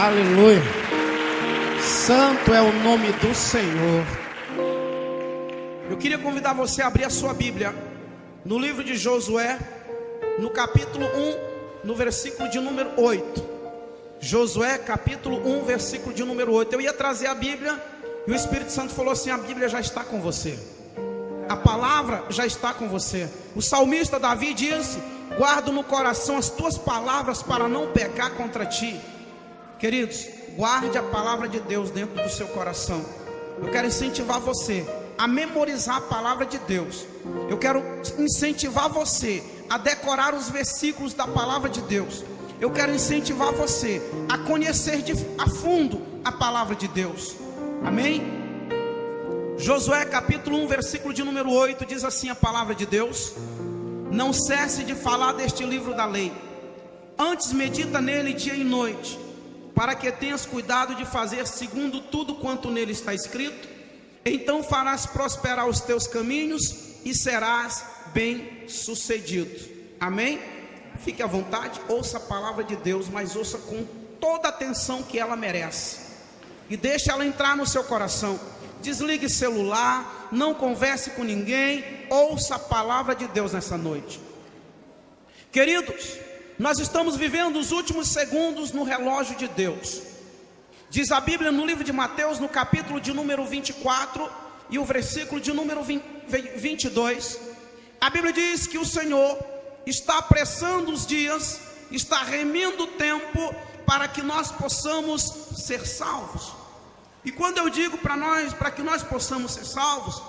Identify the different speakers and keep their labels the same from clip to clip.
Speaker 1: Aleluia. Santo é o nome do Senhor. Eu queria convidar você a abrir a sua Bíblia no livro de Josué, no capítulo 1, no versículo de número 8. Josué, capítulo 1, versículo de número 8. Eu ia trazer a Bíblia e o Espírito Santo falou assim: a Bíblia já está com você, a palavra já está com você. O salmista Davi disse: guardo no coração as tuas palavras para não pecar contra ti. Queridos, guarde a palavra de Deus dentro do seu coração. Eu quero incentivar você a memorizar a palavra de Deus. Eu quero incentivar você a decorar os versículos da palavra de Deus. Eu quero incentivar você a conhecer a fundo a palavra de Deus. Amém? Josué capítulo 1, versículo de número 8, diz assim a palavra de Deus: não cesse de falar deste livro da lei, antes medita nele dia e noite, para que tenhas cuidado de fazer segundo tudo quanto nele está escrito. Então farás prosperar os teus caminhos e serás bem sucedido. Amém? Fique à vontade, ouça a palavra de Deus, mas ouça com toda a atenção que ela merece, e deixe ela entrar no seu coração. Desligue celular, não converse com ninguém, ouça a palavra de Deus nessa noite. Queridos, nós estamos vivendo os últimos segundos no relógio de Deus. Diz a Bíblia no livro de Mateus, no capítulo de número 24 e o versículo de número 22. A Bíblia diz que o Senhor está apressando os dias, está remindo o tempo para que nós possamos ser salvos. E quando eu digo para que nós possamos ser salvos,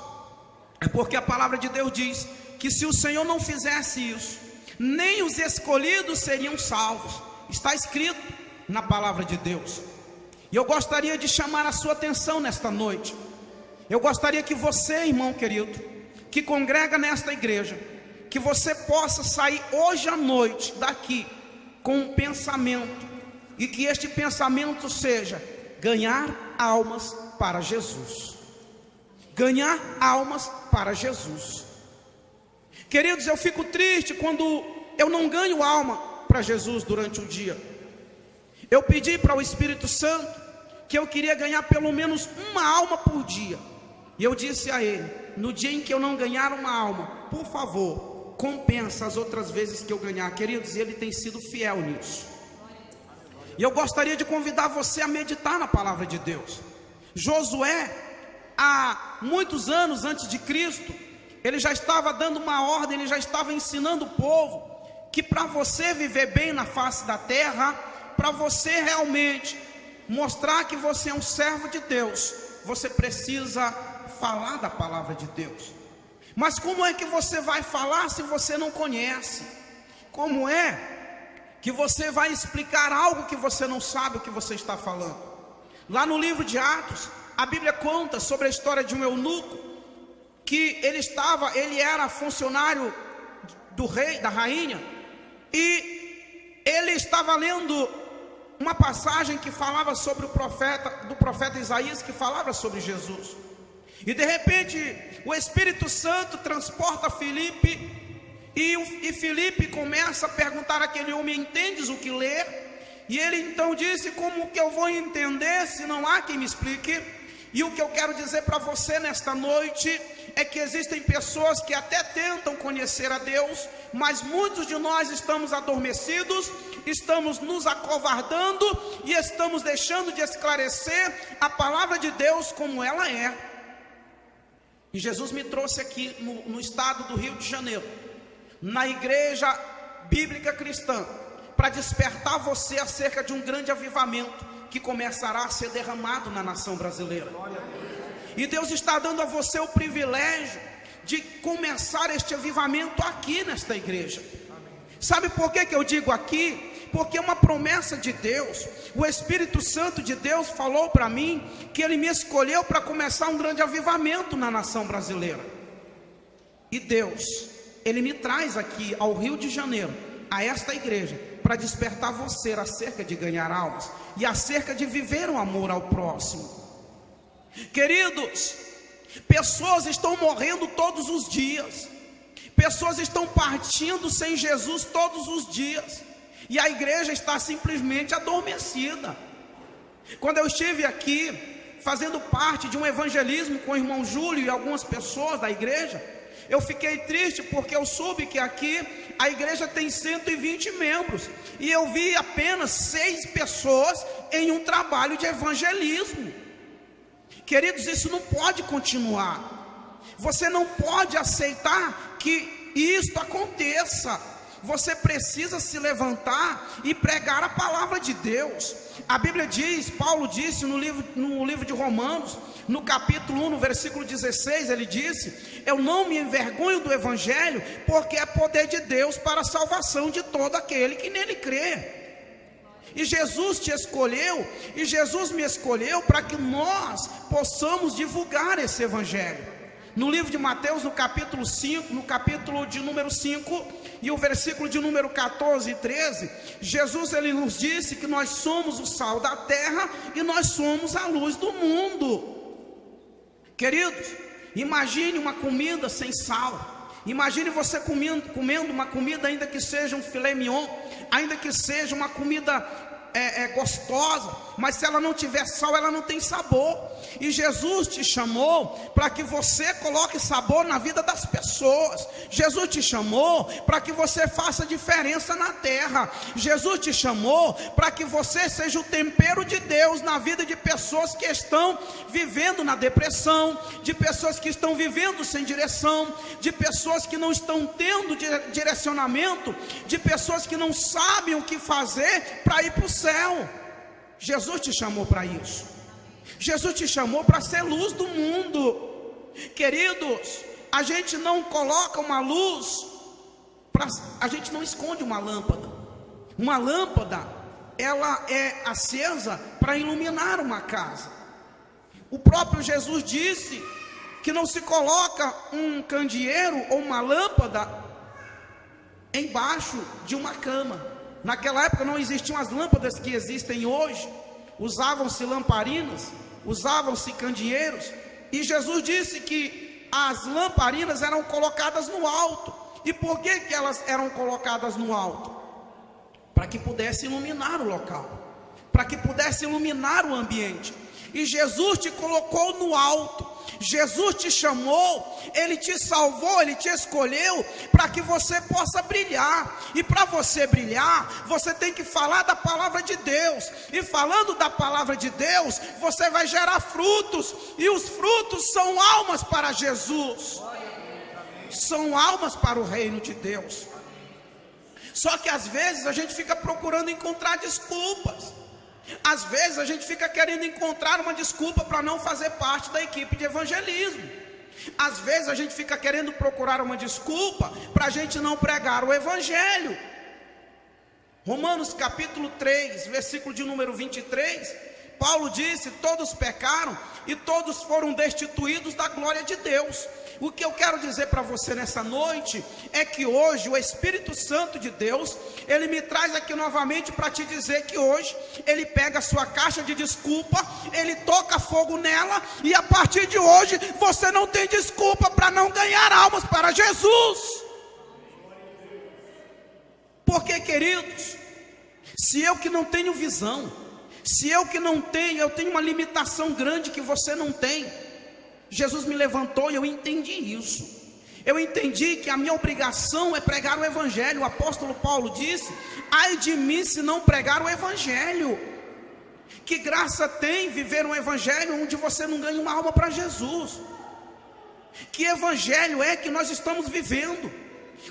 Speaker 1: é porque a palavra de Deus diz que se o Senhor não fizesse isso, nem os escolhidos seriam salvos. Está escrito na palavra de Deus. E eu gostaria de chamar a sua atenção nesta noite. Eu gostaria que você, irmão querido, que congrega nesta igreja, que você possa sair hoje à noite daqui com um pensamento, e que este pensamento seja ganhar almas para Jesus. Ganhar almas para Jesus. Queridos, eu fico triste quando eu não ganho alma para Jesus durante o dia. Eu pedi para o Espírito Santo que eu queria ganhar pelo menos uma alma por dia. E eu disse a ele: no dia em que eu não ganhar uma alma, por favor, compensa as outras vezes que eu ganhar. Queridos, ele tem sido fiel nisso. E eu gostaria de convidar você a meditar na palavra de Deus. Josué, há muitos anos antes de Cristo, ele já estava dando uma ordem, ele já estava ensinando o povo que para você viver bem na face da terra, para você realmente mostrar que você é um servo de Deus, você precisa falar da palavra de Deus. Mas como é que você vai falar se você não conhece? Como é que você vai explicar algo que você não sabe o que você está falando? Lá no livro de Atos, a Bíblia conta sobre a história de um eunuco, que ele era funcionário do rei, da rainha, e ele estava lendo uma passagem que falava sobre do profeta Isaías, que falava sobre Jesus. E de repente o Espírito Santo transporta Filipe, e Filipe começa a perguntar àquele homem: entendes o que ler? E ele então disse: como que eu vou entender se não há quem me explique? E o que eu quero dizer para você nesta noite é que existem pessoas que até tentam conhecer a Deus, mas muitos de nós estamos adormecidos, estamos nos acovardando e estamos deixando de esclarecer a palavra de Deus como ela é. E Jesus me trouxe aqui no estado do Rio de Janeiro, na igreja bíblica cristã, para despertar você acerca de um grande avivamento que começará a ser derramado na nação brasileira. E Deus está dando a você o privilégio de começar este avivamento aqui nesta igreja. Sabe por que eu digo aqui? Porque é uma promessa de Deus. O Espírito Santo de Deus falou para mim que Ele me escolheu para começar um grande avivamento na nação brasileira. E Deus, Ele me traz aqui ao Rio de Janeiro, a esta igreja, para despertar você acerca de ganhar almas e acerca de viver o amor ao próximo. Queridos, pessoas estão morrendo todos os dias, pessoas estão partindo sem Jesus todos os dias, e a igreja está simplesmente adormecida. Quando eu estive aqui fazendo parte de um evangelismo com o irmão Júlio e algumas pessoas da igreja, eu fiquei triste porque eu soube que aqui a igreja tem 120 membros e eu vi apenas 6 pessoas em um trabalho de evangelismo. Queridos, isso não pode continuar. Você não pode aceitar que isto aconteça. Você precisa se levantar e pregar a palavra de Deus. A Bíblia diz, Paulo disse no livro de Romanos, no capítulo 1, no versículo 16, ele disse: eu não me envergonho do evangelho, porque é poder de Deus para a salvação de todo aquele que nele crê. E Jesus te escolheu, e Jesus me escolheu para que nós possamos divulgar esse evangelho. No livro de Mateus, no capítulo 5, no capítulo de número 5 e o versículo de número 14 e 13, Jesus ele nos disse que nós somos o sal da terra e nós somos a luz do mundo. Queridos, imagine uma comida sem sal. Imagine você comendo uma comida, ainda que seja um filé mignon, ainda que seja uma comida gostosa, mas se ela não tiver sal, ela não tem sabor. E Jesus te chamou para que você coloque sabor na vida das pessoas. Jesus te chamou para que você faça diferença na terra. Jesus te chamou para que você seja o tempero de Deus na vida de pessoas que estão vivendo na depressão, de pessoas que estão vivendo sem direção, de pessoas que não estão tendo direcionamento, de pessoas que não sabem o que fazer para ir para o céu. Jesus te chamou para isso. Jesus te chamou para ser luz do mundo. Queridos, a gente não coloca uma luz a gente não esconde uma lâmpada. Uma lâmpada, ela é acesa para iluminar uma casa. O próprio Jesus disse que não se coloca um candeeiro ou uma lâmpada embaixo de uma cama. Naquela época não existiam as lâmpadas que existem hoje. Usavam-se lamparinas, usavam-se candeeiros. E Jesus disse que as lamparinas eram colocadas no alto. E por que elas eram colocadas no alto? Para que pudesse iluminar o local, para que pudesse iluminar o ambiente. E Jesus te colocou no alto. Jesus te chamou, Ele te salvou, Ele te escolheu para que você possa brilhar. E para você brilhar, você tem que falar da palavra de Deus. E falando da palavra de Deus, você vai gerar frutos. E os frutos são almas para Jesus, são almas para o reino de Deus. Só que às vezes a gente fica procurando encontrar desculpas. Às vezes a gente fica querendo encontrar uma desculpa para não fazer parte da equipe de evangelismo. Às vezes a gente fica querendo procurar uma desculpa para a gente não pregar o evangelho. Romanos capítulo 3, versículo de número 23, Paulo disse: todos pecaram e todos foram destituídos da glória de Deus. O que eu quero dizer para você nessa noite é que hoje o Espírito Santo de Deus, ele me traz aqui novamente para te dizer que hoje ele pega a sua caixa de desculpa, ele toca fogo nela, e a partir de hoje você não tem desculpa para não ganhar almas para Jesus. Porque, queridos, se eu que não tenho visão, se eu que não tenho, eu tenho uma limitação grande que você não tem. Jesus me levantou e eu entendi isso. Eu entendi que a minha obrigação é pregar o evangelho. O apóstolo Paulo disse: ai de mim se não pregar o evangelho. Que graça tem viver um evangelho onde você não ganha uma alma para Jesus? Que evangelho é que nós estamos vivendo?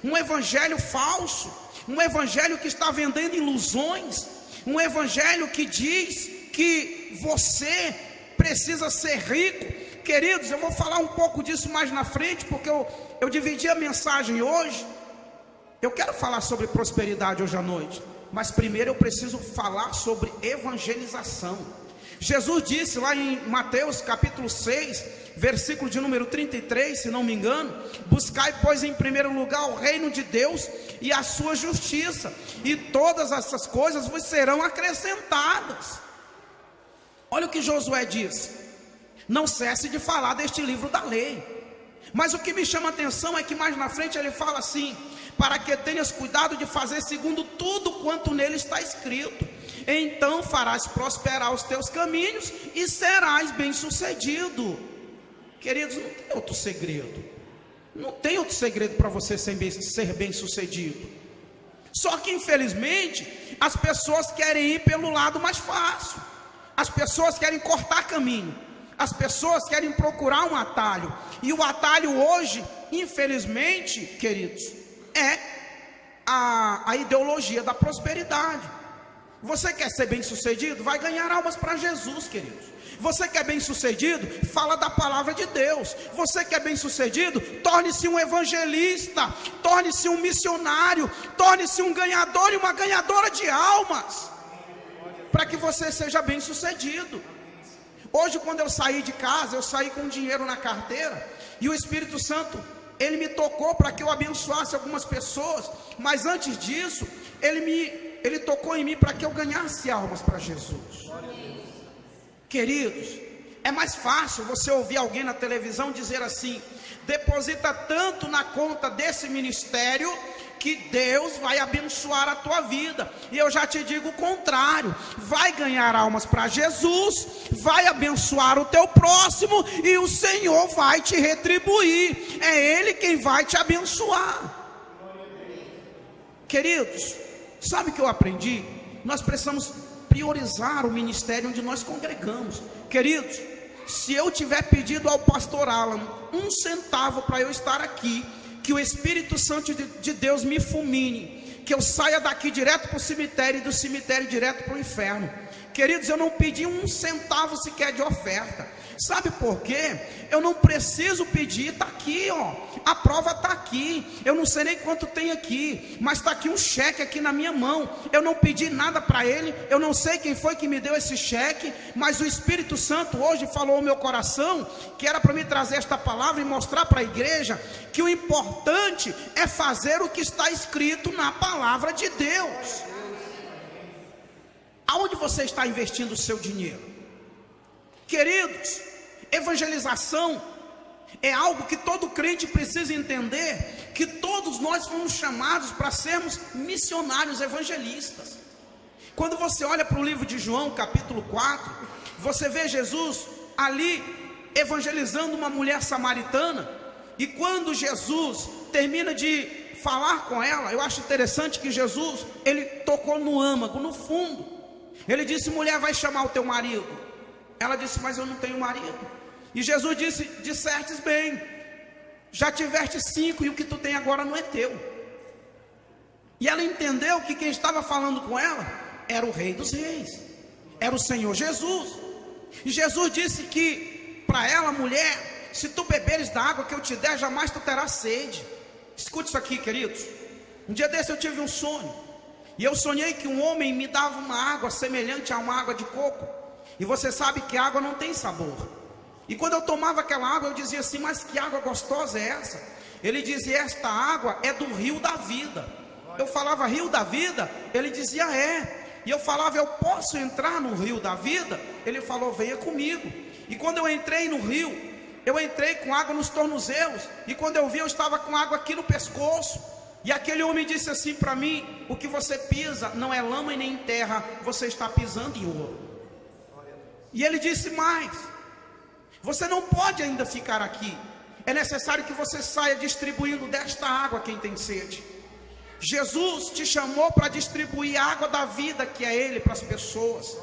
Speaker 1: Um evangelho falso, um evangelho que está vendendo ilusões, um evangelho que diz que você precisa ser rico. Queridos, eu vou falar um pouco disso mais na frente, porque eu dividi a mensagem hoje. Eu quero falar sobre prosperidade hoje à noite, mas primeiro eu preciso falar sobre evangelização. Jesus disse lá em Mateus capítulo 6, versículo de número 33, se não me engano: buscai, pois, em primeiro lugar o reino de Deus e a sua justiça, e todas essas coisas vos serão acrescentadas. Olha o que Josué disse: não cesse de falar deste livro da lei. Mas o que me chama a atenção é que mais na frente ele fala assim: para que tenhas cuidado de fazer segundo tudo quanto nele está escrito. então farás prosperar os teus caminhos e serás bem-sucedido. Queridos, não tem outro segredo. Não tem outro segredo para você ser bem-sucedido. Só que infelizmente as pessoas querem ir pelo lado mais fácil. As pessoas querem cortar caminho. As pessoas querem procurar um atalho. E o atalho hoje, infelizmente, queridos, é a ideologia da prosperidade. Você quer ser bem-sucedido? Vai ganhar almas para Jesus, queridos. Você quer bem-sucedido? Fala da palavra de Deus. Você quer bem-sucedido? Torne-se um evangelista, torne-se um missionário, torne-se um ganhador e uma ganhadora de almas, para que você seja bem-sucedido. Hoje, quando eu saí de casa, eu saí com dinheiro na carteira, e o Espírito Santo, ele me tocou para que eu abençoasse algumas pessoas, mas antes disso, ele tocou em mim para que eu ganhasse almas para Jesus. Queridos, é mais fácil você ouvir alguém na televisão dizer assim: deposita tanto na conta desse ministério que Deus vai abençoar a tua vida. E eu já te digo o contrário: vai ganhar almas para Jesus, vai abençoar o teu próximo e o Senhor vai te retribuir. É Ele quem vai te abençoar. Queridos, sabe o que eu aprendi? Nós precisamos priorizar o ministério onde nós congregamos. Queridos, se eu tiver pedido ao pastor Alan 1 centavo para eu estar aqui, que o Espírito Santo de Deus me fulmine, que eu saia daqui direto para o cemitério e do cemitério direto para o inferno. Queridos, eu não pedi 1 centavo sequer de oferta. Sabe por quê? Eu não preciso pedir, está aqui, ó, a prova está aqui. Eu não sei nem quanto tem aqui, mas está aqui um cheque aqui na minha mão. Eu não pedi nada para ele, eu não sei quem foi que me deu esse cheque, mas o Espírito Santo hoje falou ao meu coração que era para me trazer esta palavra e mostrar para a igreja que o importante é fazer o que está escrito na palavra de Deus. Aonde você está investindo o seu dinheiro? Queridos, evangelização é algo que todo crente precisa entender, que todos nós fomos chamados para sermos missionários evangelistas. Quando você olha para o livro de João, capítulo 4, você vê Jesus ali evangelizando uma mulher samaritana, e quando Jesus termina de falar com ela, eu acho interessante que Jesus, ele tocou no âmago, no fundo. Ele disse: mulher, vai chamar o teu marido. Ela disse: mas eu não tenho marido. E Jesus disse: dissertes bem, já tiveste 5 e o que tu tem agora não é teu. E ela entendeu que quem estava falando com ela era o Rei dos Reis, era o Senhor Jesus. E Jesus disse que para ela: mulher, se tu beberes da água que eu te der, jamais tu terás sede. Escute isso aqui, queridos. Um dia desse eu tive um sonho, e eu sonhei que um homem me dava uma água semelhante a uma água de coco. E você sabe que água não tem sabor. E quando eu tomava aquela água, eu dizia assim: mas que água gostosa é essa? Ele dizia: esta água é do rio da vida. Eu falava: rio da vida? Ele dizia: é. E eu falava: eu posso entrar no rio da vida? Ele falou: venha comigo. E quando eu entrei no rio, eu entrei com água nos tornozelos, e quando eu vi, eu estava com água aqui no pescoço. E aquele homem disse assim para mim: o que você pisa não é lama e nem terra, você está pisando em ouro. E ele disse mais: você não pode ainda ficar aqui, é necessário que você saia distribuindo desta água a quem tem sede. Jesus te chamou para distribuir a água da vida, que é Ele, para as pessoas.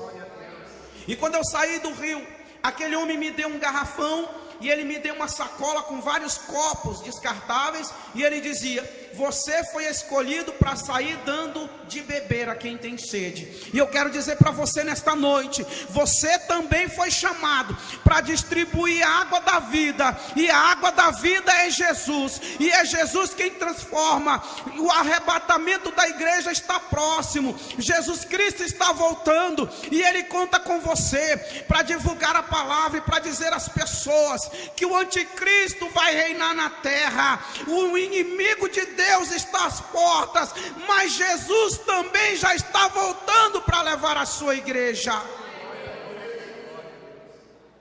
Speaker 1: E quando eu saí do rio, aquele homem me deu um garrafão, e ele me deu uma sacola com vários copos descartáveis, e ele dizia: você foi escolhido para sair dando de beber a quem tem sede. E eu quero dizer para você nesta noite: você também foi chamado para distribuir a água da vida, e a água da vida é Jesus, e é Jesus quem transforma. O arrebatamento da igreja está próximo, Jesus Cristo está voltando, e Ele conta com você para divulgar a palavra e para dizer às pessoas que o anticristo vai reinar na terra. O inimigo de Deus está às portas, mas Jesus também já está voltando para levar a sua igreja.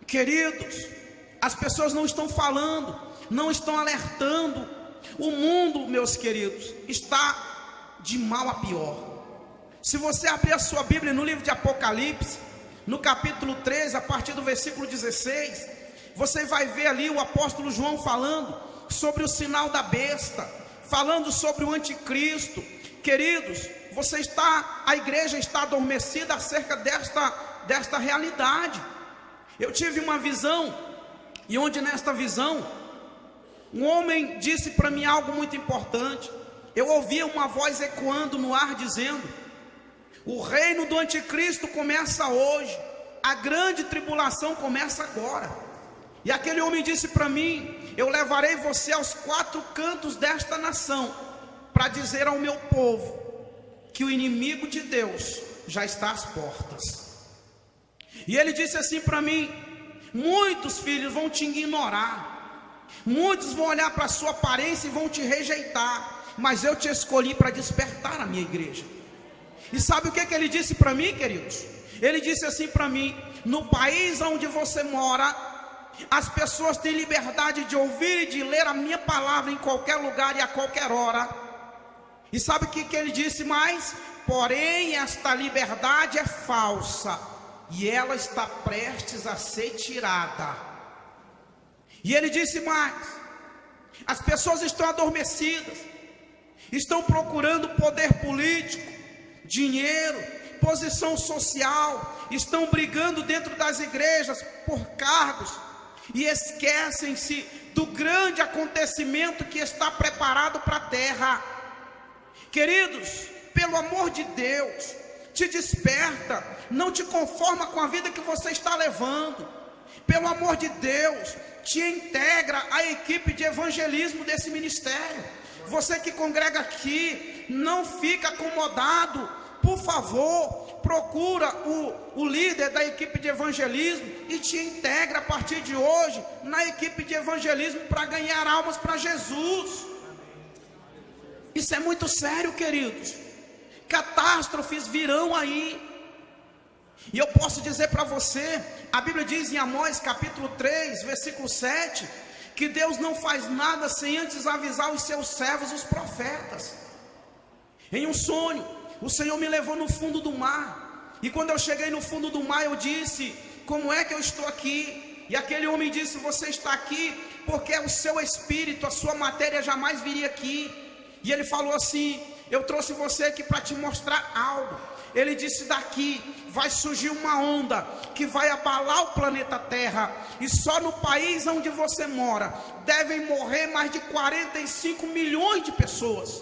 Speaker 1: Queridos, as pessoas não estão falando, não estão alertando. O mundo, meus queridos, está de mal a pior. Se você abrir a sua Bíblia no livro de Apocalipse, no capítulo 13, a partir do versículo 16, você vai ver ali o apóstolo João falando sobre o sinal da besta, falando sobre o anticristo. Queridos, a igreja está adormecida acerca desta realidade. Eu tive uma visão, e onde nesta visão, um homem disse para mim algo muito importante. Eu ouvia uma voz ecoando no ar dizendo: o reino do anticristo começa hoje, a grande tribulação começa agora. E aquele homem disse para mim: eu levarei você aos 4 cantos desta nação, para dizer ao meu povo que o inimigo de Deus já está às portas. E ele disse assim para mim: muitos filhos vão te ignorar, muitos vão olhar para a sua aparência e vão te rejeitar, mas eu te escolhi para despertar a minha igreja. E sabe o que ele disse para mim, queridos? Ele disse assim para mim: no país onde você mora, as pessoas têm liberdade de ouvir e de ler a minha palavra em qualquer lugar e a qualquer hora. E sabe o que ele disse mais? Porém, esta liberdade é falsa, e ela está prestes a ser tirada. E ele disse mais: as pessoas estão adormecidas, estão procurando poder político, dinheiro, posição social, estão brigando dentro das igrejas por cargos, e esquecem-se do grande acontecimento que está preparado para a terra. Queridos, pelo amor de Deus, te desperta, não te conforma com a vida que você está levando. Pelo amor de Deus, te integra à equipe de evangelismo desse ministério. Você que congrega aqui, não fica acomodado. Por favor, procura o líder da equipe de evangelismo e te integra a partir de hoje na equipe de evangelismo para ganhar almas para Jesus. Isso é muito sério, queridos. Catástrofes virão aí. E eu posso dizer para você, a Bíblia diz em Amós capítulo 3, versículo 7, que Deus não faz nada sem antes avisar os seus servos, os profetas. Em um sonho, o Senhor me levou no fundo do mar, e quando eu cheguei no fundo do mar, eu disse: como é que eu estou aqui? E aquele homem disse: você está aqui porque o seu espírito, a sua matéria jamais viria aqui. E ele falou assim: eu trouxe você aqui para te mostrar algo. Ele disse: daqui vai surgir uma onda que vai abalar o planeta Terra, e só no país onde você mora devem morrer mais de 45 milhões de pessoas.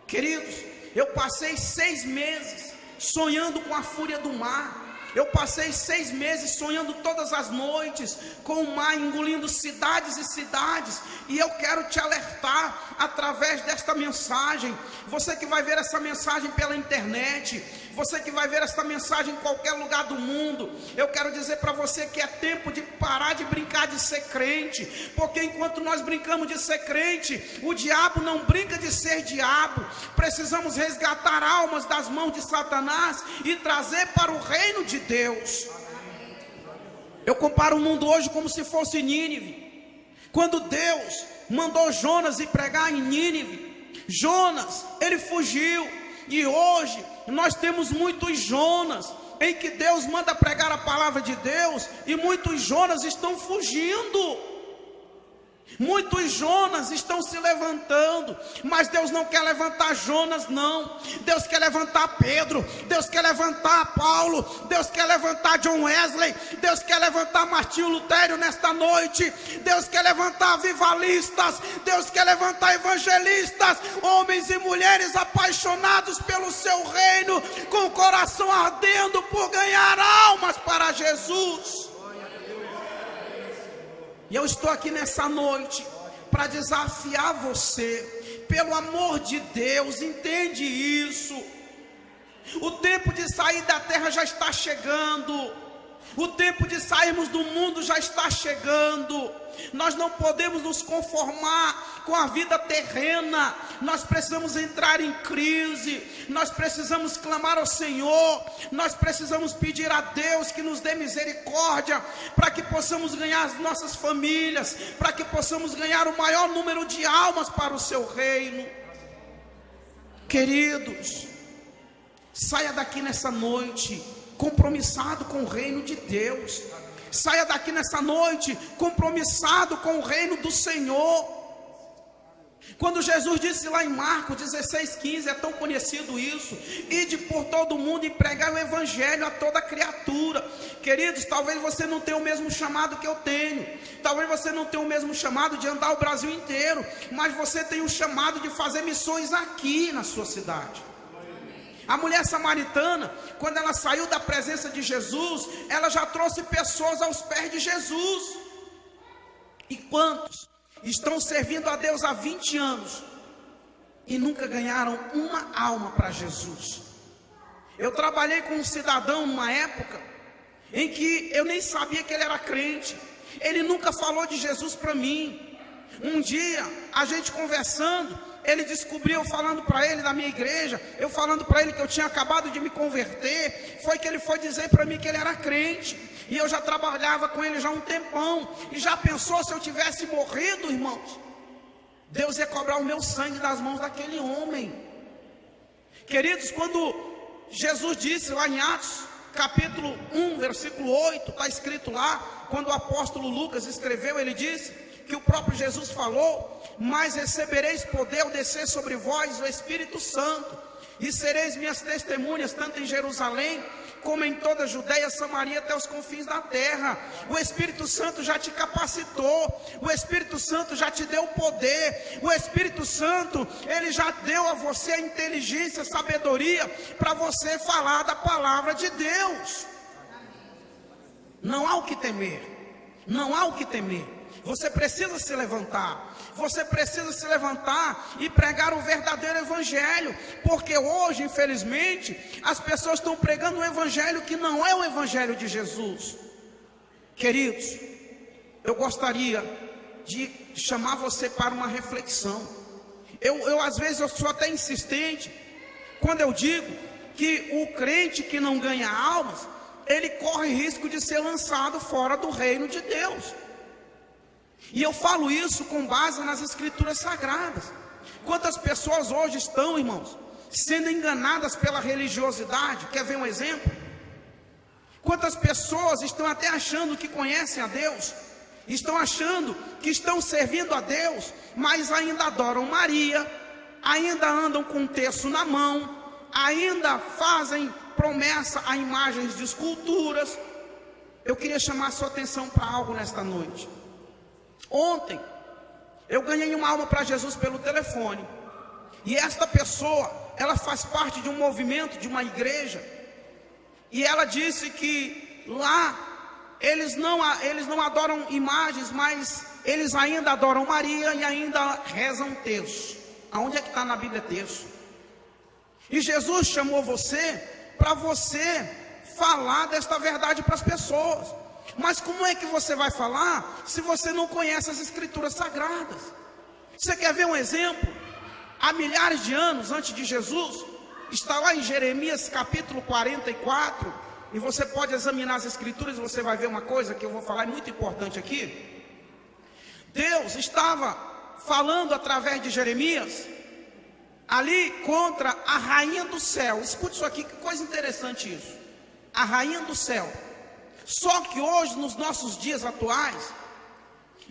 Speaker 1: Queridos, eu passei 6 meses sonhando com a fúria do mar. Eu passei 6 meses sonhando todas as noites com o mar engolindo cidades e cidades. E eu quero te alertar através desta mensagem. Você que vai ver essa mensagem pela internet, você que vai ver esta mensagem em qualquer lugar do mundo, eu quero dizer para você que é tempo de parar de brincar de ser crente. Porque enquanto nós brincamos de ser crente, o diabo não brinca de ser diabo. Precisamos resgatar almas das mãos de Satanás e trazer para o reino de Deus. Eu comparo o mundo hoje como se fosse Nínive. Quando Deus mandou Jonas ir pregar em Nínive, Jonas, ele fugiu. E hoje nós temos muitos Jonas, em que Deus manda pregar a palavra de Deus, e muitos Jonas estão fugindo. Muitos Jonas estão se levantando, mas Deus não quer levantar Jonas, não. Deus quer levantar Pedro, Deus quer levantar Paulo, Deus quer levantar John Wesley, Deus quer levantar Martinho Lutero nesta noite. Deus quer levantar avivalistas, Deus quer levantar evangelistas, homens e mulheres apaixonados pelo seu reino, com o coração ardendo por ganhar almas para Jesus. E eu estou aqui nessa noite para desafiar você. Pelo amor de Deus, entende isso. O tempo de sair da terra já está chegando. O tempo de sairmos do mundo já está chegando. Nós não podemos nos conformar com a vida terrena. Nós precisamos entrar em crise. Nós precisamos clamar ao Senhor. Nós precisamos pedir a Deus que nos dê misericórdia, para que possamos ganhar as nossas famílias, para que possamos ganhar o maior número de almas para o seu reino. Queridos, Saia daqui nessa noite compromissado com o reino de Deus. Saia daqui nessa noite compromissado com o reino do Senhor. Quando Jesus disse lá em Marcos 16:15, é tão conhecido isso: ide por todo mundo e pregai o evangelho a toda criatura. Queridos, talvez você não tenha o mesmo chamado que eu tenho, talvez você não tenha o mesmo chamado de andar o Brasil inteiro, mas você tem o chamado de fazer missões aqui na sua cidade. A mulher samaritana, quando ela saiu da presença de Jesus, ela já trouxe pessoas aos pés de Jesus. E quantos estão servindo a Deus há 20 anos e nunca ganharam uma alma para Jesus? Eu trabalhei com um cidadão numa época em que eu nem sabia que ele era crente. Ele nunca falou de Jesus para mim. Um dia, a gente conversando, ele descobriu, eu falando para ele da minha igreja, eu falando para ele que eu tinha acabado de me converter, foi que ele foi dizer para mim que ele era crente. E eu já trabalhava com ele já há um tempão. E já pensou se eu tivesse morrido, irmãos? Deus ia cobrar o meu sangue das mãos daquele homem. Queridos, quando Jesus disse lá em Atos, capítulo 1, versículo 8, está escrito lá, quando o apóstolo Lucas escreveu, ele disse que o próprio Jesus falou: mas recebereis poder ao descer sobre vós o Espírito Santo, e sereis minhas testemunhas, tanto em Jerusalém, como em toda a Judeia, Samaria, até os confins da terra. O Espírito Santo já te capacitou, o Espírito Santo já te deu poder, o Espírito Santo, ele já deu a você a inteligência, a sabedoria, para você falar da palavra de Deus. Não há o que temer, não há o que temer. Você precisa se levantar, você precisa se levantar e pregar o verdadeiro evangelho, porque hoje, infelizmente, as pessoas estão pregando um evangelho que não é o evangelho de Jesus. Queridos, eu gostaria de chamar você para uma reflexão. Às vezes eu sou até insistente quando eu digo que o crente que não ganha almas, ele corre risco de ser lançado fora do reino de Deus. E eu falo isso com base nas escrituras sagradas. Quantas pessoas hoje estão, irmãos, sendo enganadas pela religiosidade? Quer ver um exemplo? Quantas pessoas estão até achando que conhecem a Deus, estão achando que estão servindo a Deus, mas ainda adoram Maria, ainda andam com um terço na mão, ainda fazem promessa a imagens de esculturas. Eu queria chamar a sua atenção para algo nesta noite. Ontem, eu ganhei uma alma para Jesus pelo telefone. E esta pessoa, ela faz parte de um movimento, de uma igreja. E ela disse que lá, eles não adoram imagens, mas eles ainda adoram Maria e ainda rezam terço. Aonde é que está na Bíblia terço? E Jesus chamou você para você falar desta verdade para as pessoas. Mas como é que você vai falar se você não conhece as escrituras sagradas? Você quer ver um exemplo? Há milhares de anos antes de Jesus, está lá em Jeremias capítulo 44, e você pode examinar as escrituras e você vai ver uma coisa que eu vou falar, é muito importante aqui. Deus estava falando através de Jeremias ali contra a rainha do céu. Escute isso aqui, que coisa interessante isso. A rainha do céu. Só que hoje, nos nossos dias atuais,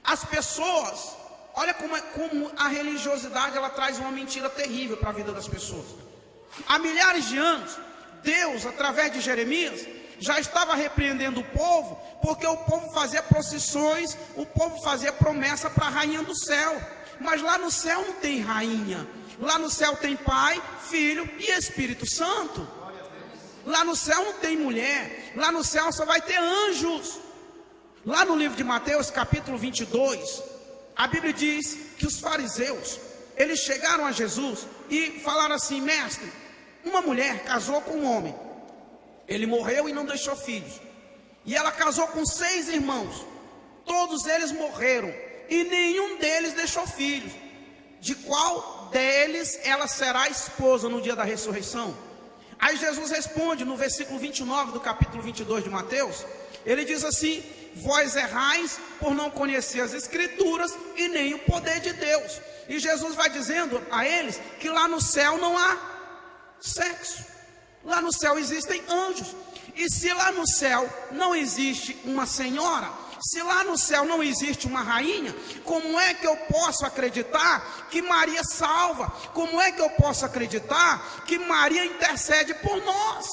Speaker 1: as pessoas, olha como a religiosidade, ela traz uma mentira terrível para a vida das pessoas. Há milhares de anos, Deus, através de Jeremias, já estava repreendendo o povo, porque o povo fazia procissões, o povo fazia promessa para a rainha do céu. Mas lá no céu não tem rainha, lá no céu tem Pai, Filho e Espírito Santo. Lá no céu não tem mulher, lá no céu só vai ter anjos. Lá no livro de Mateus, capítulo 22, a Bíblia diz que os fariseus, eles chegaram a Jesus e falaram assim: mestre, uma mulher casou com um homem, ele morreu e não deixou filhos, e ela casou com 6 irmãos, todos eles morreram, e nenhum deles deixou filhos. De qual deles ela será esposa no dia da ressurreição? Aí Jesus responde no versículo 29 do capítulo 22 de Mateus. Ele diz assim: vós errais por não conhecer as escrituras e nem o poder de Deus. E Jesus vai dizendo a eles que lá no céu não há sexo. Lá no céu existem anjos. E se lá no céu não existe uma senhora, se lá no céu não existe uma rainha, como é que eu posso acreditar que Maria salva? Como é que eu posso acreditar que Maria intercede por nós?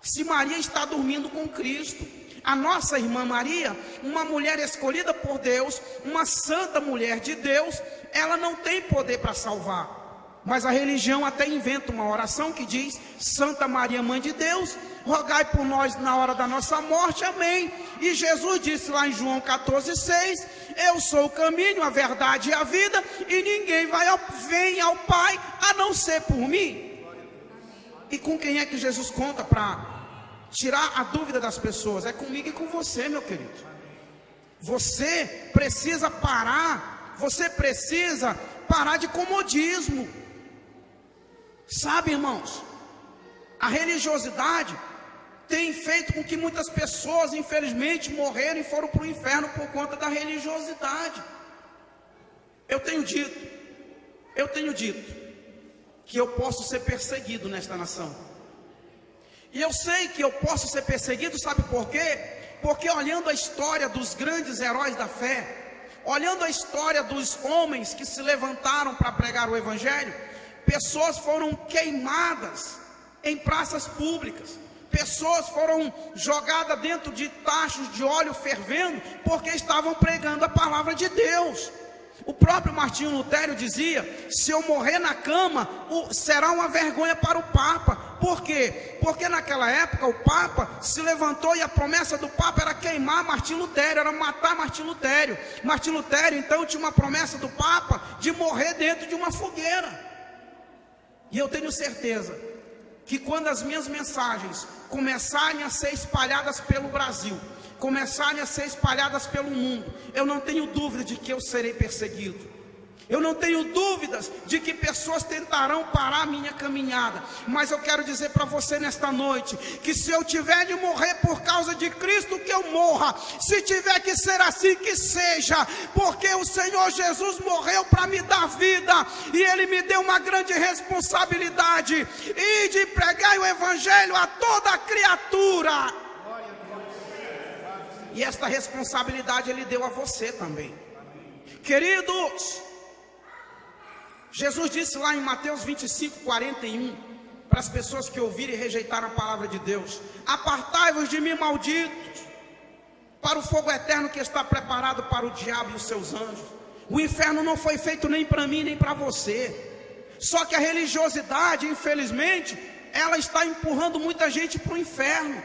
Speaker 1: Se Maria está dormindo com Cristo. A nossa irmã Maria, uma mulher escolhida por Deus, uma santa mulher de Deus, ela não tem poder para salvar. Mas a religião até inventa uma oração que diz: Santa Maria, Mãe de Deus, rogai por nós na hora da nossa morte, amém. E Jesus disse lá em João 14,6: eu sou o caminho, a verdade e a vida, e ninguém vem ao Pai a não ser por mim. E com quem é que Jesus conta para tirar a dúvida das pessoas? É comigo e com você, meu querido. Você precisa parar de comodismo. Sabe, irmãos, a religiosidade tem feito com que muitas pessoas, infelizmente, morreram e foram para o inferno por conta da religiosidade. Eu tenho dito que eu posso ser perseguido nesta nação. E eu sei que eu posso ser perseguido, sabe por quê? Porque olhando a história dos grandes heróis da fé, olhando a história dos homens que se levantaram para pregar o Evangelho, pessoas foram queimadas em praças públicas, pessoas foram jogadas dentro de tachos de óleo fervendo, porque estavam pregando a palavra de Deus. O próprio Martinho Lutero dizia: se eu morrer na cama, será uma vergonha para o Papa. Por quê? Porque naquela época o Papa se levantou e a promessa do Papa era queimar Martinho Lutero, era matar Martinho Lutero. Martinho Lutero então tinha uma promessa do Papa de morrer dentro de uma fogueira. E eu tenho certeza que quando as minhas mensagens começarem a ser espalhadas pelo Brasil, começarem a ser espalhadas pelo mundo, eu não tenho dúvida de que eu serei perseguido. Eu não tenho dúvidas de que pessoas tentarão parar a minha caminhada. Mas eu quero dizer para você nesta noite, que se eu tiver de morrer por causa de Cristo, que eu morra. Se tiver que ser assim, que seja. Porque o Senhor Jesus morreu para me dar vida. E Ele me deu uma grande responsabilidade. E de pregar o Evangelho a toda criatura. E esta responsabilidade Ele deu a você também. Queridos, Jesus disse lá em Mateus 25:41, para as pessoas que ouviram e rejeitaram a palavra de Deus: apartai-vos de mim, malditos, para o fogo eterno que está preparado para o diabo e os seus anjos. O inferno não foi feito nem para mim nem para você. Só que a religiosidade, infelizmente, ela está empurrando muita gente para o inferno.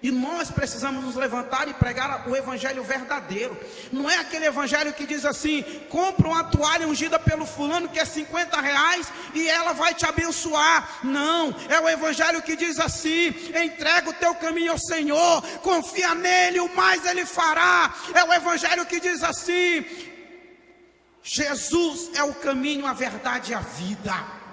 Speaker 1: E nós precisamos nos levantar e pregar o Evangelho verdadeiro. Não é aquele Evangelho que diz assim: compra uma toalha ungida pelo fulano que é R$50 e ela vai te abençoar. Não, é o Evangelho que diz assim: entrega o teu caminho ao Senhor, confia nele, o mais Ele fará. É o Evangelho que diz assim: Jesus é o caminho, a verdade e a vida.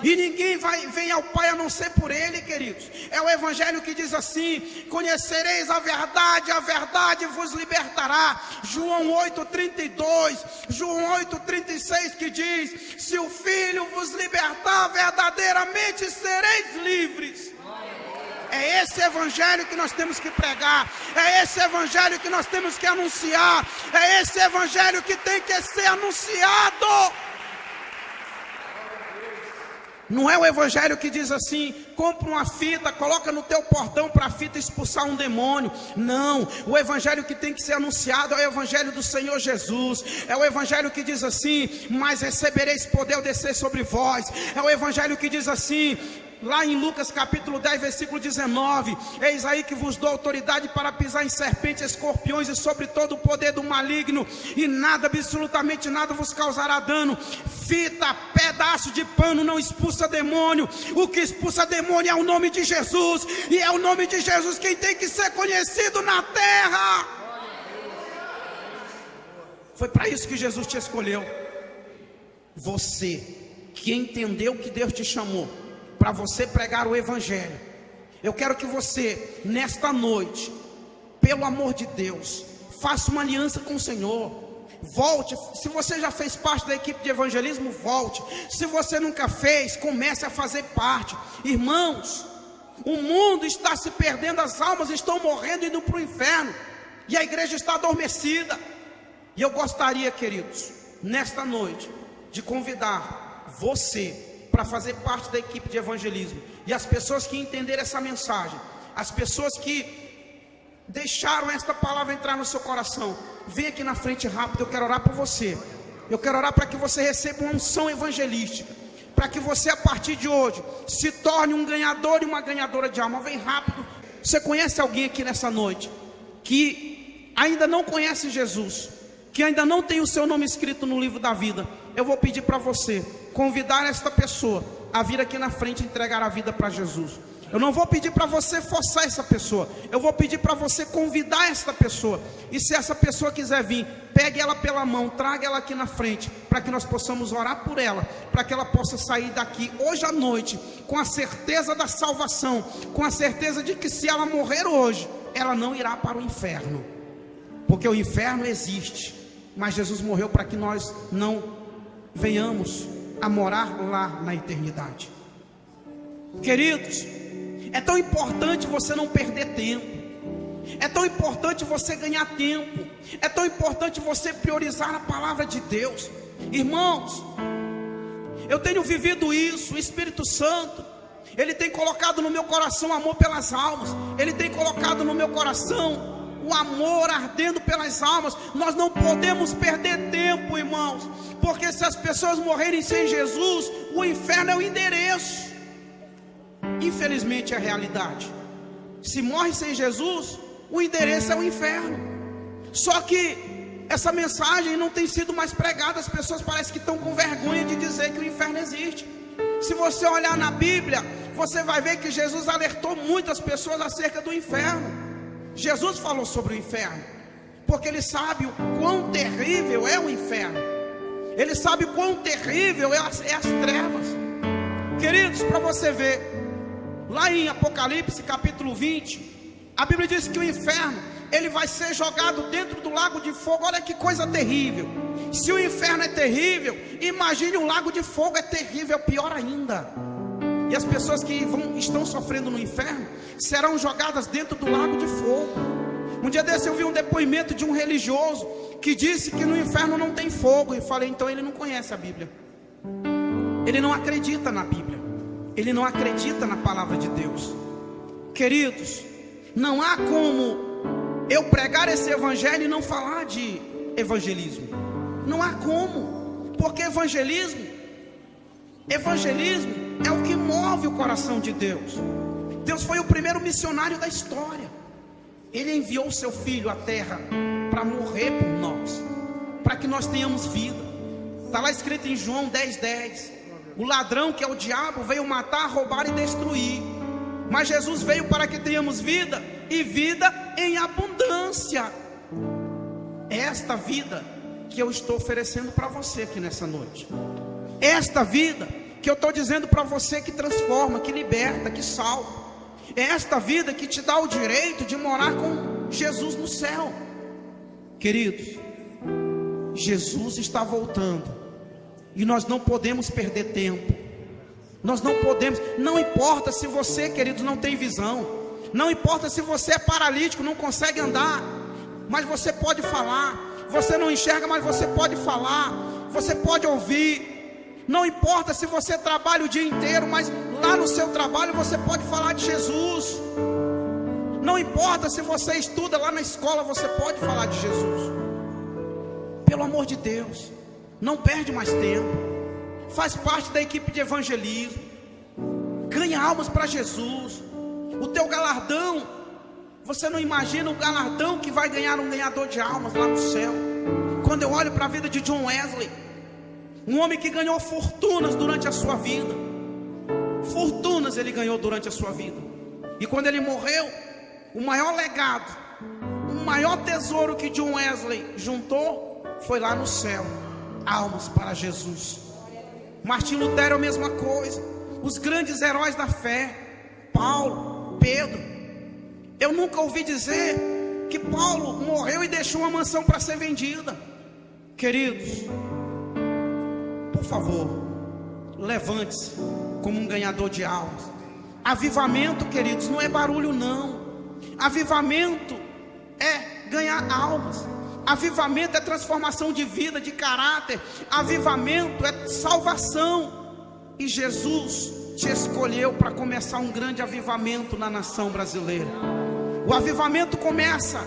Speaker 1: E ninguém vem ao Pai a não ser por Ele, queridos. É o Evangelho que diz assim: conhecereis a verdade vos libertará. João 8:32, João 8:36 que diz: se o Filho vos libertar, verdadeiramente sereis livres. É esse Evangelho que nós temos que pregar. É esse Evangelho que nós temos que anunciar. É esse Evangelho que tem que ser anunciado. Não é o Evangelho que diz assim: compra uma fita, coloca no teu portão para a fita expulsar um demônio. Não, o Evangelho que tem que ser anunciado é o Evangelho do Senhor Jesus. É o Evangelho que diz assim: mas recebereis poder ao descer sobre vós. É o Evangelho que diz assim, lá em Lucas capítulo 10, versículo 19: eis aí que vos dou autoridade para pisar em serpentes, escorpiões e sobre todo o poder do maligno, e nada, absolutamente nada vos causará dano. Fita, pedaço de pano não expulsa demônio. O que expulsa demônio é o nome de Jesus, e é o nome de Jesus quem tem que ser conhecido na terra. Foi para isso que Jesus te escolheu. Você que entendeu que Deus te chamou para você pregar o Evangelho, eu quero que você, nesta noite, pelo amor de Deus, faça uma aliança com o Senhor. Volte. Se você já fez parte da equipe de evangelismo, volte. Se você nunca fez, comece a fazer parte. Irmãos, o mundo está se perdendo, as almas estão morrendo e indo para o inferno, e a igreja está adormecida. E eu gostaria, queridos, nesta noite, de convidar você para fazer parte da equipe de evangelismo. E as pessoas que entenderem essa mensagem, as pessoas que deixaram esta palavra entrar no seu coração, vem aqui na frente rápido. Eu quero orar por você. Eu quero orar para que você receba uma unção evangelística, para que você a partir de hoje se torne um ganhador e uma ganhadora de alma. Vem rápido. Você conhece alguém aqui nessa noite que ainda não conhece Jesus, que ainda não tem o seu nome escrito no livro da vida? Eu vou pedir para você convidar esta pessoa a vir aqui na frente e entregar a vida para Jesus. Eu não vou pedir para você forçar essa pessoa, eu vou pedir para você convidar essa pessoa. E se essa pessoa quiser vir, pegue ela pela mão, traga ela aqui na frente, para que nós possamos orar por ela, para que ela possa sair daqui hoje à noite com a certeza da salvação, com a certeza de que se ela morrer hoje, ela não irá para o inferno, porque o inferno existe, mas Jesus morreu para que nós não venhamos a morar lá na eternidade. Queridos, é tão importante você não perder tempo, é tão importante você ganhar tempo, é tão importante você priorizar a palavra de Deus. Irmãos, eu tenho vivido isso. O Espírito Santo, Ele tem colocado no meu coração amor pelas almas, Ele tem colocado no meu coração o amor ardendo pelas almas. Nós não podemos perder tempo, irmãos, porque se as pessoas morrerem sem Jesus, o inferno é o endereço. Infelizmente é a realidade. Se morre sem Jesus, o endereço é o inferno. Só que essa mensagem não tem sido mais pregada. As pessoas parecem que estão com vergonha de dizer que o inferno existe. Se você olhar na Bíblia, você vai ver que Jesus alertou muitas pessoas acerca do inferno. Jesus falou sobre o inferno, porque Ele sabe o quão terrível é o inferno. Ele sabe o quão terrível é as trevas. Queridos, para você ver, lá em Apocalipse capítulo 20, a Bíblia diz que o inferno, ele vai ser jogado dentro do lago de fogo. Olha que coisa terrível. Se o inferno é terrível, imagine um lago de fogo. É terrível, pior ainda. E as pessoas que estão sofrendo no inferno serão jogadas dentro do lago de fogo. Um dia desse eu vi um depoimento de um religioso que disse que no inferno não tem fogo. E falei, então ele não conhece a Bíblia, ele não acredita na Bíblia, ele não acredita na palavra de Deus. Queridos, não há como eu pregar esse evangelho e não falar de evangelismo. Não há como, porque evangelismo é o que move o coração de Deus. Deus foi o primeiro missionário da história. Ele enviou o seu filho à terra para morrer por nós, para que nós tenhamos vida. Está lá escrito em João 10:10. O ladrão, que é o diabo, veio matar, roubar e destruir, mas Jesus veio para que tenhamos vida, e vida em abundância. É esta vida que eu estou oferecendo para você aqui nessa noite. Esta vida que eu estou dizendo para você, que transforma, que liberta, que salva. É esta vida que te dá o direito de morar com Jesus no céu. Queridos, Jesus está voltando, e nós não podemos perder tempo. Nós não podemos. Não importa se você, queridos, não tem visão, não importa se você é paralítico, não consegue andar, mas você pode falar. Você não enxerga, mas você pode falar, você pode ouvir. Não importa se você trabalha o dia inteiro, mas lá no seu trabalho você pode falar de Jesus. Não importa se você estuda lá na escola, você pode falar de Jesus. Pelo amor de Deus, não perde mais tempo. Faz parte da equipe de evangelismo. Ganha almas para Jesus. O teu galardão, você não imagina o galardão que vai ganhar um ganhador de almas lá no céu. Quando eu olho para a vida de John Wesley, um homem que ganhou fortunas durante a sua vida. Fortunas ele ganhou durante a sua vida. E quando ele morreu, o maior legado, o maior tesouro que John Wesley juntou foi lá no céu. Almas para Jesus. Martim Lutero, a mesma coisa. Os grandes heróis da fé, Paulo, Pedro. Eu nunca ouvi dizer que Paulo morreu e deixou uma mansão para ser vendida. Queridos, por favor, levante-se como um ganhador de almas. Avivamento, queridos, não é barulho não. Avivamento é ganhar almas. Avivamento é transformação de vida, de caráter. Avivamento é salvação. E Jesus te escolheu para começar um grande avivamento na nação brasileira. O avivamento começa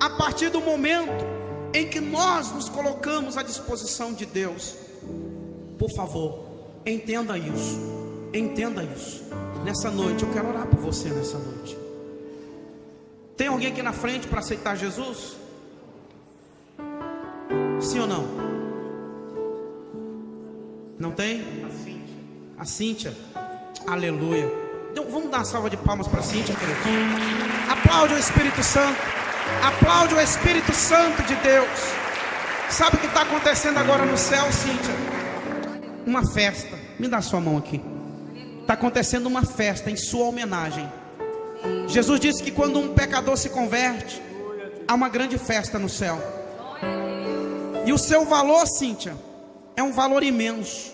Speaker 1: a partir do momento em que nós nos colocamos à disposição de Deus. Por favor, entenda isso. Entenda isso. Nessa noite, eu quero orar por você nessa noite. Tem alguém aqui na frente para aceitar Jesus? Sim ou não? Não tem? A Cíntia. Aleluia. Então, vamos dar uma salva de palmas para a Cíntia, querido. Aplaude o Espírito Santo. Aplaude o Espírito Santo de Deus. Sabe o que está acontecendo agora no céu, Cíntia? Uma festa. Me dá a sua mão aqui. Está acontecendo uma festa em sua homenagem. Jesus disse que quando um pecador se converte, há uma grande festa no céu. E o seu valor, Cíntia, é um valor imenso.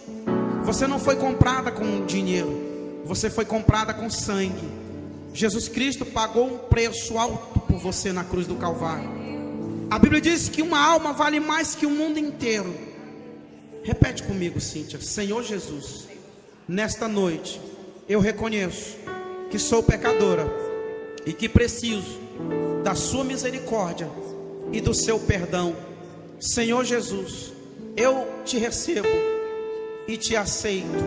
Speaker 1: Você não foi comprada com dinheiro, você foi comprada com sangue. Jesus Cristo pagou um preço alto por você na cruz do Calvário. A Bíblia diz que uma alma vale mais que o mundo inteiro. Repete comigo, Cíntia. Senhor Jesus, nesta noite eu reconheço que sou pecadora e que preciso da sua misericórdia e do seu perdão. Senhor Jesus, eu te recebo e te aceito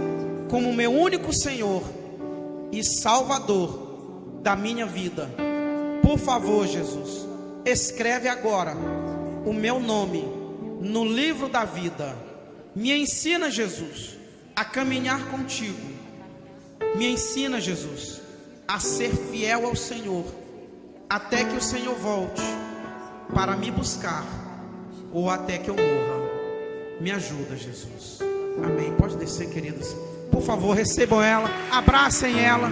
Speaker 1: como meu único Senhor e Salvador da minha vida. Por favor, Jesus, escreve agora o meu nome no livro da vida. Me ensina, Jesus, a caminhar contigo. Me ensina, Jesus, a ser fiel ao Senhor, até que o Senhor volte para me buscar, ou até que eu morra. Me ajuda, Jesus. Amém. Pode descer, queridos. Por favor, recebam ela, abracem ela,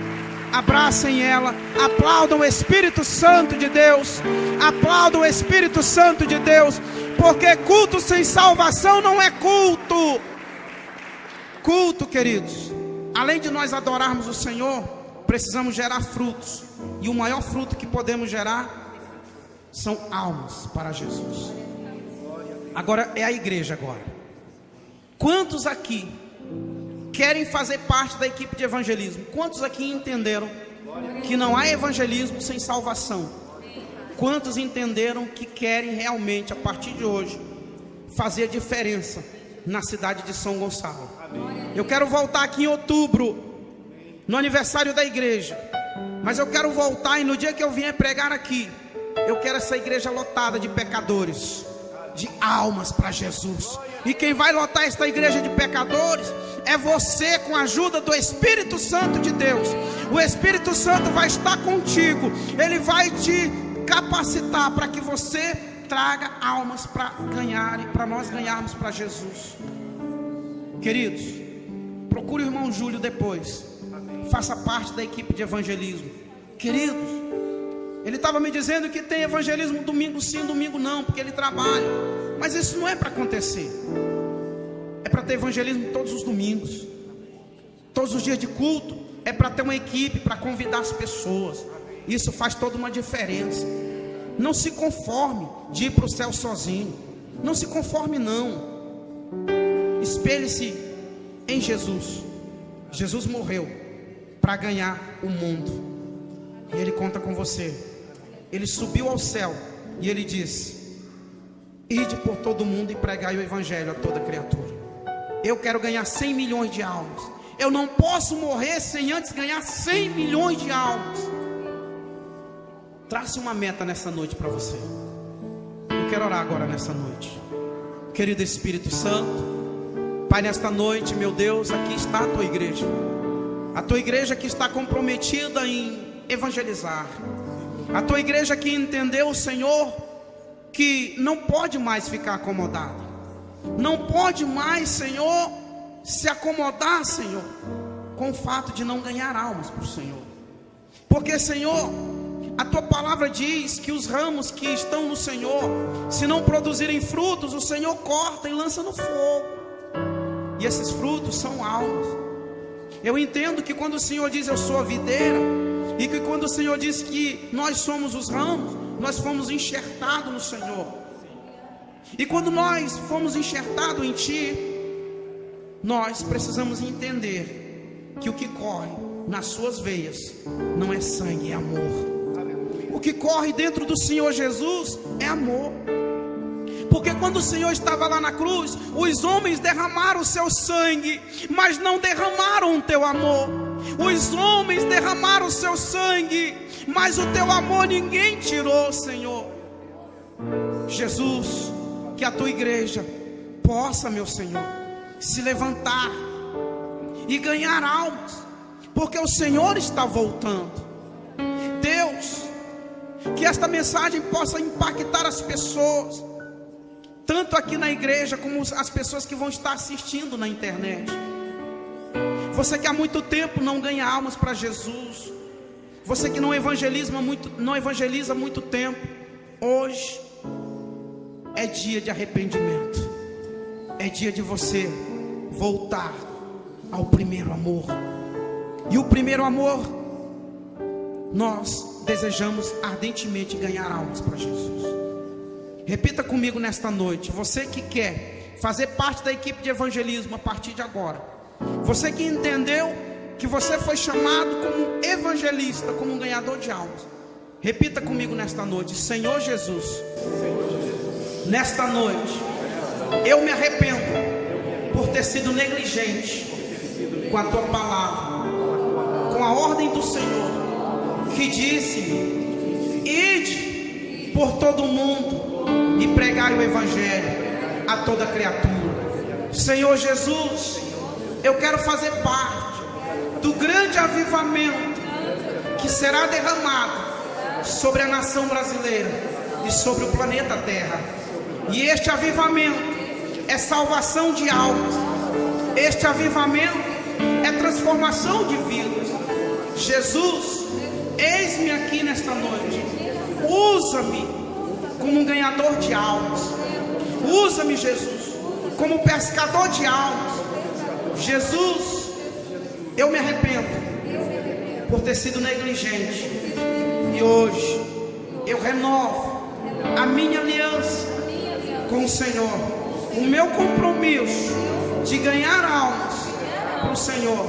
Speaker 1: abracem ela, aplaudam o Espírito Santo de Deus, aplaudam o Espírito Santo de Deus, porque culto sem salvação não é culto. Culto, queridos, além de nós adorarmos o Senhor, precisamos gerar frutos, e o maior fruto que podemos gerar são almas para Jesus. Agora é a igreja agora. Quantos aqui querem fazer parte da equipe de evangelismo? Quantos aqui entenderam que não há evangelismo sem salvação? Quantos entenderam que querem realmente, a partir de hoje, fazer a diferença na cidade de São Gonçalo? Eu quero voltar aqui em outubro, no aniversário da igreja, mas eu quero voltar, e no dia que eu vier pregar aqui, eu quero essa igreja lotada de pecadores, de almas para Jesus. E quem vai lotar esta igreja de pecadores é você, com a ajuda do Espírito Santo de Deus. O Espírito Santo vai estar contigo, ele vai te capacitar para que você traga almas para ganhar, e para nós ganharmos para Jesus. Queridos, procure o irmão Júlio depois, faça parte da equipe de evangelismo. Queridos, ele estava me dizendo que tem evangelismo domingo sim, domingo não, porque ele trabalha. Mas isso não é para acontecer. É para ter evangelismo todos os domingos, todos os dias de culto. É para ter uma equipe, para convidar as pessoas. Isso faz toda uma diferença. Não se conforme de ir para o céu sozinho. Não se conforme não. Espelhe-se em Jesus. Jesus morreu para ganhar o mundo, e ele conta com você. Ele subiu ao céu e ele disse: ide por todo mundo e pregai o evangelho a toda criatura. Eu quero ganhar 100 milhões de almas. Eu não posso morrer sem antes ganhar 100 milhões de almas. Trace uma meta nessa noite para você. Eu quero orar agora nessa noite. Querido Espírito Santo, Pai, nesta noite, meu Deus, aqui está a tua igreja. A tua igreja que está comprometida em evangelizar. A tua igreja que entendeu, Senhor, que não pode mais ficar acomodada. Não pode mais, Senhor, se acomodar, Senhor, com o fato de não ganhar almas para o Senhor. Porque, Senhor, A tua palavra diz que os ramos que estão no Senhor, se não produzirem frutos, o Senhor corta e lança no fogo. E esses frutos são almas. Eu entendo que quando o Senhor diz eu sou a videira, e que quando o Senhor diz que nós somos os ramos, nós fomos enxertados no Senhor. E quando nós fomos enxertados em Ti, nós precisamos entender que o que corre nas suas veias não é sangue, é amor. O que corre dentro do Senhor Jesus é amor. Porque quando o Senhor estava lá na cruz, os homens derramaram o seu sangue, mas não derramaram o teu amor. Os homens derramaram o seu sangue, mas o teu amor ninguém tirou, Senhor. Jesus, que a tua igreja possa, meu Senhor, se levantar e ganhar almas, porque o Senhor está voltando. Deus, que esta mensagem possa impactar as pessoas, tanto aqui na igreja como as pessoas que vão estar assistindo na internet. Você que há muito tempo não ganha almas para Jesus, você que não evangeliza há muito tempo, hoje é dia de arrependimento, é dia de você voltar ao primeiro amor. E o primeiro amor, nós desejamos ardentemente ganhar almas para Jesus. Repita comigo nesta noite, você que quer fazer parte da equipe de evangelismo a partir de agora, você que entendeu que você foi chamado como evangelista, como um ganhador de almas, repita comigo nesta noite: Senhor Jesus, nesta noite eu me arrependo por ter sido negligente com a tua palavra, com a ordem do Senhor que disse: ide por todo o mundo e pregai o evangelho a toda criatura. Senhor Jesus, eu quero fazer parte do grande avivamento que será derramado sobre a nação brasileira e sobre o planeta Terra. E este avivamento é salvação de almas, este avivamento é transformação de vidas. Jesus, eis-me aqui nesta noite, usa-me como um ganhador de almas, usa-me, Jesus, como pescador de almas. Jesus, eu me arrependo por ter sido negligente, e hoje eu renovo a minha aliança com o Senhor, o meu compromisso de ganhar almas para o Senhor.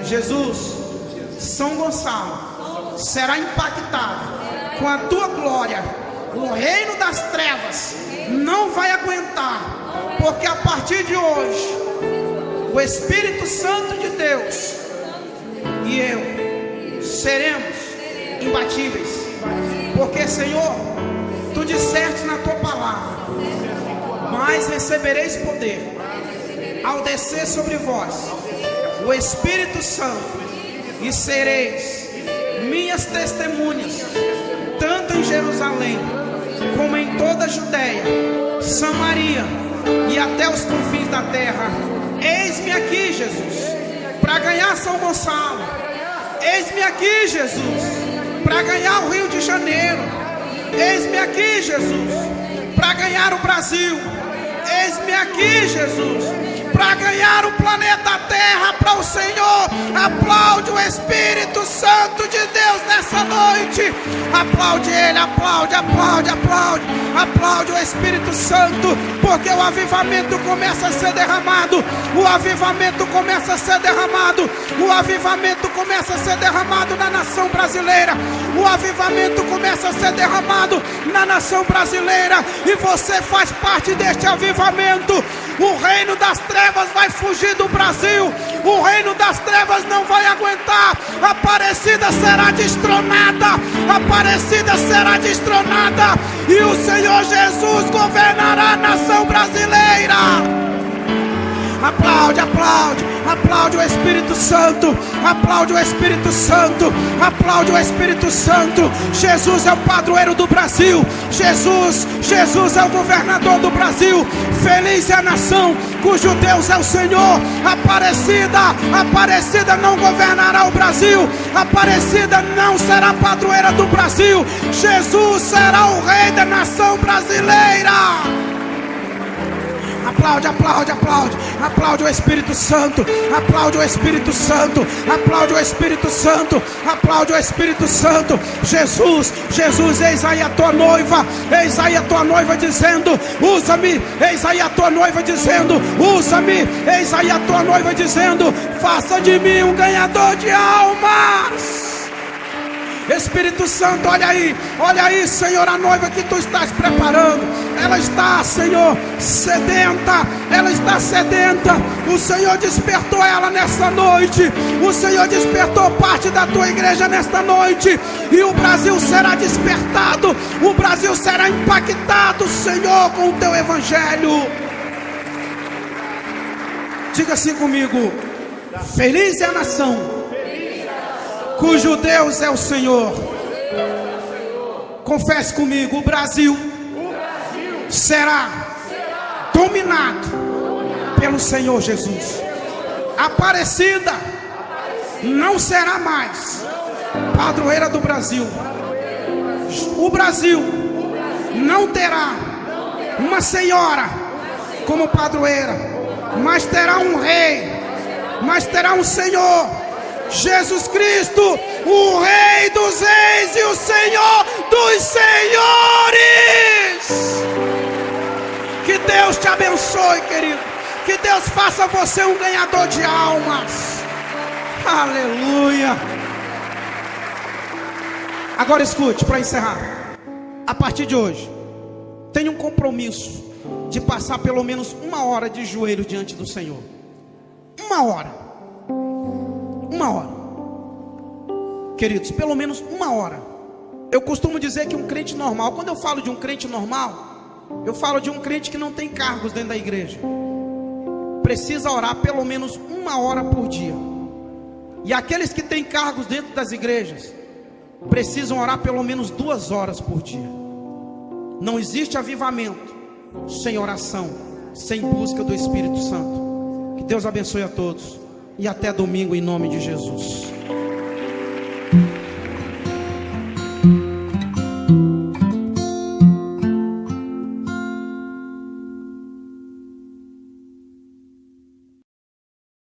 Speaker 1: Jesus, São Gonçalo será impactado com a tua glória. O reino das trevas não vai aguentar, porque a partir de hoje o Espírito Santo de Deus e eu seremos imbatíveis. Porque, Senhor, tu disseste na tua palavra: mas recebereis poder ao descer sobre vós o Espírito Santo, e sereis minhas testemunhas, tanto em Jerusalém como em toda a Judéia, Samaria e até os confins da terra. Eis-me aqui, Jesus, para ganhar São Gonçalo. Eis-me aqui, Jesus, para ganhar o Rio de Janeiro. Eis-me aqui, Jesus, para ganhar o Brasil. Eis-me aqui, Jesus, para ganhar o planeta Terra para o Senhor. Aplaude o Espírito Santo de Deus nessa noite. Aplaude Ele, aplaude, aplaude, aplaude. Aplaude o Espírito Santo, porque o avivamento começa a ser derramado. O avivamento começa a ser derramado. O avivamento começa a ser derramado na nação brasileira. O avivamento começa a ser derramado na nação brasileira. E você faz parte deste avivamento. O reino das trevas vai fugir do Brasil. O reino das trevas não vai aguentar. A Aparecida será destronada. A Aparecida será destronada. E o Senhor Jesus governará a nação brasileira. Aplaude, aplaude, aplaude o Espírito Santo. Aplaude o Espírito Santo. Aplaude o Espírito Santo. Jesus é o padroeiro do Brasil. Jesus é o governador do Brasil. Feliz é a nação cujo Deus é o Senhor. Aparecida não governará o Brasil. Aparecida não será padroeira do Brasil. Jesus será o rei da nação brasileira. Aplaude, aplaude, aplaude. Aplaude o Espírito Santo. Aplaude o Espírito Santo. Aplaude o Espírito Santo. Aplaude o Espírito Santo. Jesus, eis aí a tua noiva. Eis aí a tua noiva dizendo: usa-me. Eis aí a tua noiva dizendo: usa-me. Eis aí a tua noiva dizendo: faça de mim um ganhador de almas. Espírito Santo, olha aí, Senhor, a noiva que tu estás preparando. Ela está, Senhor, sedenta. Ela está sedenta. O Senhor despertou ela nesta noite. O Senhor despertou parte da tua igreja nesta noite. E o Brasil será despertado. O Brasil será impactado, Senhor, com o teu evangelho. Diga assim comigo: feliz é a nação cujo Deus é o Senhor. Confesse comigo: o Brasil será dominado pelo Senhor Jesus. Aparecida não será mais padroeira do Brasil. O Brasil não terá uma senhora como padroeira, mas terá um rei, mas terá um Senhor, Jesus Cristo, o Rei dos Reis e o Senhor dos Senhores. Que Deus te abençoe, querido. Que Deus faça você um ganhador de almas. Aleluia. Agora escute, para encerrar. A partir de hoje, tenha um compromisso de passar pelo menos 1 hora de joelho diante do Senhor. 1 hora. 1 hora. Queridos, pelo menos 1 hora. Eu costumo dizer que um crente normal, quando eu falo de um crente normal, eu falo de um crente que não tem cargos dentro da igreja, precisa orar pelo menos 1 hora por dia. E aqueles que têm cargos dentro das igrejas precisam orar pelo menos 2 horas por dia. Não existe avivamento sem oração, sem busca do Espírito Santo. Que Deus abençoe a todos. E até domingo, em nome de Jesus.